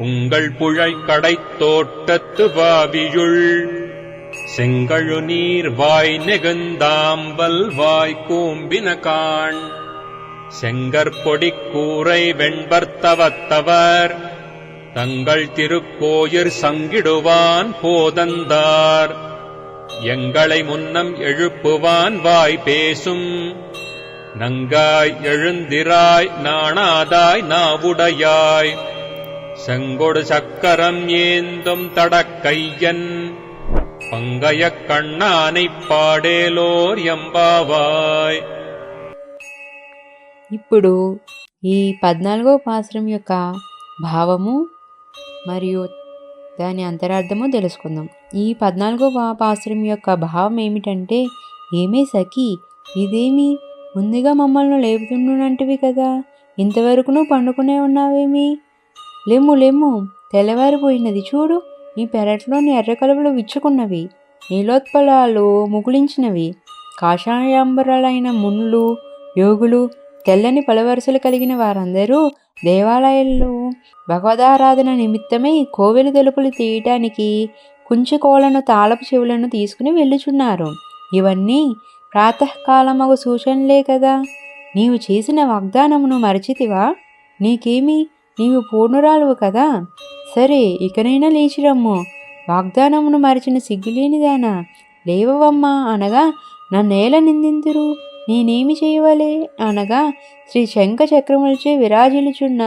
உங்கள் புழைக்கடைத் தோட்டத்து வாவியுள் செங்கழு நீர் வாய் நெகுந்தாம்பல் வாய் கூம்பினகான் செங்கற்பொடிக் கூரை வெண்பர்த்தவத்தவர் தங்கள் திருக்கோயிற் சங்கிடுவான் போதந்தார் எங்களை முன்னம் எழுப்புவான் வாய் பேசும் நங்காய் எழுந்திராய் நாணாதாய் நாவுடையாய் செங்கொடு சக்கரம் ஏந்தும் தடக்கையன் பங்கயக் கண்ணானைப் பாடேலோர் எம்பாவாయ్. ఇప్పుడు ఈ 14వ పాసురం యొక్క భావము మరియు దాని అంతరార్థము తెలుసుకుందాం. ఈ 14వ పాసురం యొక్క భావం ఏమిటంటే, ఏమే సఖి, ఇదేమి ముందుగా మమ్మల్ని లేపుతుండునంటివి కదా, ఇంతవరకును పండుకునే ఉన్నావేమి? లెమ్ము లెమ్ము, తెల్లవారిపోయినది చూడు, నీ పెరట్లోని ఎర్రకలువలు విచ్చుకున్నవి, నీలోత్పలాలు ముగుళించినవి, కాషాయాంబరాలైన మునులు యోగులు తెల్లని పలవరుసలు కలిగిన వారందరూ దేవాలయాల్లో భగవదారాధన నిమిత్తమై కోవెలు తలుపులు తీయటానికి కుంచుకోలను తాళపు చెవులను తీసుకుని వెళ్ళుచున్నారు. ఇవన్నీ ప్రాతకాలమగు సూచనలే కదా. నీవు చేసిన వాగ్దానమును మరచితివా? నీకేమి, నీవు పూర్ణురాలువు కదా. సరే, ఇకనైనా లేచిరమ్ము. వాగ్దానమును మరచిన సిగ్గులేనిదానా, లేవవమ్మా అనగా నన్నేల నిందింతురు, నేనేమి చేయవలే అనగా శ్రీ శంఖ చక్రములచే విరాజిల్లుచున్న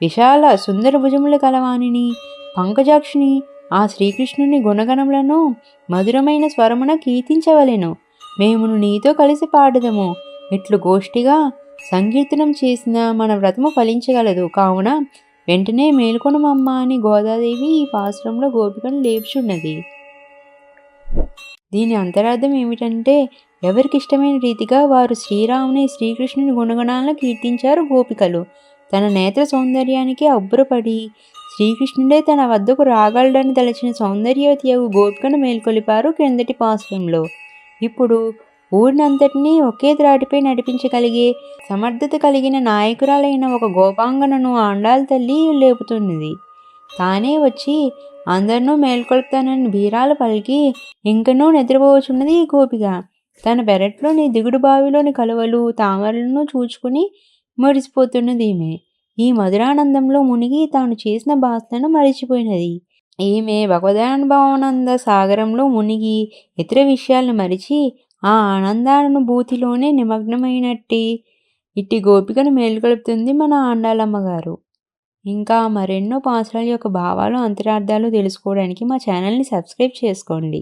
విశాల సుందర భుజములు కలవానిని పంకజాక్షిని ఆ శ్రీకృష్ణుని గుణగణములను మధురమైన స్వరమున కీర్తించవలెను. మేమును నీతో కలిసి పాడదము. ఇట్లు గోష్ఠిగా సంకీర్తనం చేసిన మన వ్రతము ఫలించగలదు. కావున వెంటనే మేల్కొనమమ్మ అని గోదాదేవి ఈ పాసురంలో గోపికను లేపుచున్నది. దీని అంతరార్థం ఏమిటంటే, ఎవరికిష్టమైన రీతిగా వారు శ్రీరాముని శ్రీకృష్ణుని గుణగణాలను కీర్తించారు గోపికలు. తన నేత్ర సౌందర్యానికి అబ్బురపడి శ్రీకృష్ణుడే తన వద్దకు రాగలడని తలచిన సౌందర్యవతియగు గోపికను మేల్కొలిపారు క్రిందటి పాసురంలో. ఇప్పుడు ఊరినంతటినీ ఒకే త్రాటిపై నడిపించగలిగే సమర్థత కలిగిన నాయకురాలైన ఒక గోపాంగనను ఆండాళ్ళ తల్లి లేపుతున్నది. తానే వచ్చి అందరినూ మేల్కొల్పుతానని బీరాలు పలికి ఇంకనూ నిద్రపోవచున్నది ఈ గోపిక. తన పెరట్లోని దిగుడు బావిలోని కలువలు తామరలను చూచుకుని మురిసిపోతున్నది ఈమె. ఈ మధురానందంలో మునిగి తాను చేసిన బాధను మరిచిపోయినది. ఈమె భగవదానుభవానంద సాగరంలో మునిగి ఇతర విషయాలను మరిచి ఆ ఆనందానుభూతిలోనే నిమగ్నమైనట్టి ఇట్టి గోపికను మేలుకొలుపుతుంది మన ఆండాళమ్మగారు. ఇంకా మరెన్నో పాసురాల యొక్క భావాలు అంతరార్థాలు తెలుసుకోవడానికి మా ఛానల్ని సబ్స్క్రైబ్ చేసుకోండి.